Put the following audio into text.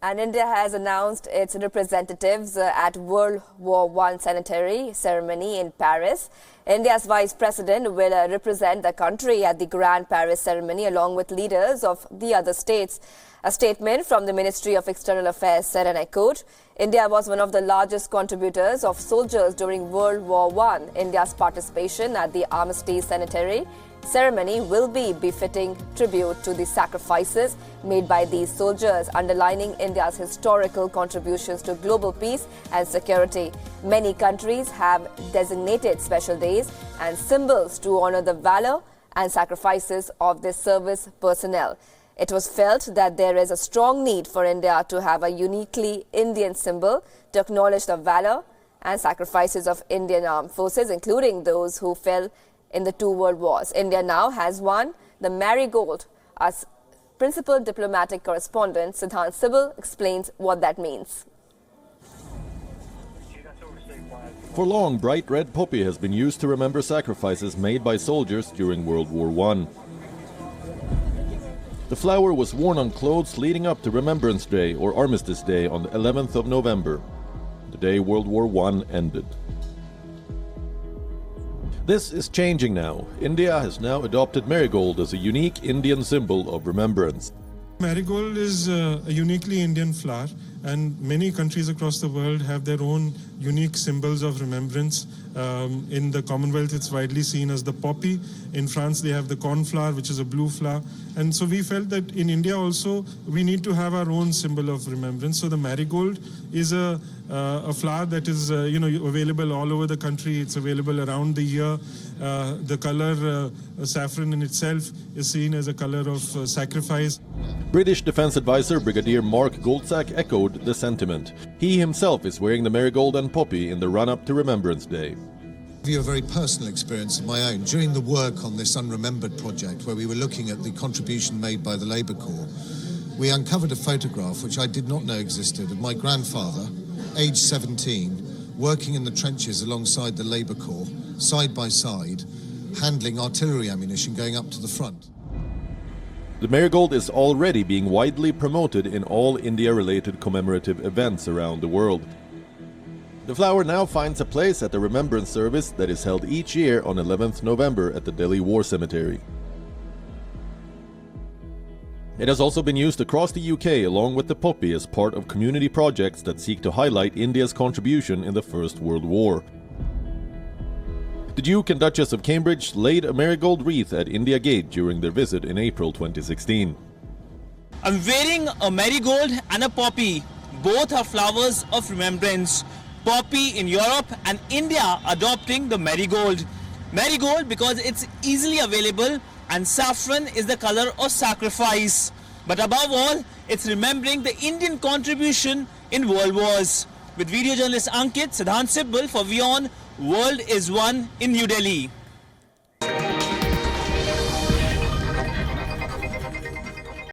And India has announced its representatives at World War I Centenary ceremony in Paris. India's Vice President will represent the country at the Grand Paris ceremony along with leaders of the other states. A statement from the Ministry of External Affairs said, and I quote, India was one of the largest contributors of soldiers during World War I. India's participation at the Armistice Centenary ceremony will be befitting tribute to the sacrifices made by these soldiers, underlining India's historical contributions to global peace and security. Many countries have designated special days and symbols to honor the valor and sacrifices of their service personnel. It was felt that there is a strong need for India to have a uniquely Indian symbol to acknowledge the valor and sacrifices of Indian armed forces, including those who fell in the two world wars. India now has won the Marigold. As principal diplomatic correspondent Siddhant Sibal explains what that means. For long, bright red poppy has been used to remember sacrifices made by soldiers during World War I. The flower was worn on clothes leading up to Remembrance Day or Armistice Day on the 11th of November, the day World War I ended. This is changing now. India has now adopted Marigold as a unique Indian symbol of remembrance. Marigold is a uniquely Indian flower, and many countries across the world have their own unique symbols of remembrance. In the Commonwealth, it's widely seen as the poppy. In France, they have the cornflower, which is a blue flower. And so we felt that in India also, we need to have our own symbol of remembrance. So the marigold is a flower that is available all over the country. It's available around the year. The color saffron in itself is seen as a color of sacrifice. British Defence Advisor Brigadier Mark Goldsack echoed the sentiment. He himself is wearing the marigold and poppy in the run-up to Remembrance Day. I'll give you a very personal experience of my own. During the work on this Unremembered project, where we were looking at the contribution made by the Labour Corps, we uncovered a photograph which I did not know existed of my grandfather, aged 17, working in the trenches alongside the Labour Corps, side by side, handling artillery ammunition going up to the front. The marigold is already being widely promoted in all India-related commemorative events around the world. The flower now finds a place at the Remembrance Service that is held each year on 11th November at the Delhi War Cemetery. It has also been used across the UK along with the poppy as part of community projects that seek to highlight India's contribution in the First World War. The Duke and Duchess of Cambridge laid a marigold wreath at India Gate during their visit in April 2016. I'm wearing a marigold and a poppy. Both are flowers of remembrance. Poppy in Europe and India adopting the marigold. Marigold because it's easily available, and saffron is the color of sacrifice. But above all, it's remembering the Indian contribution in world wars. With video journalist Ankit, Siddhant Sibal for Wion, World is One in New Delhi.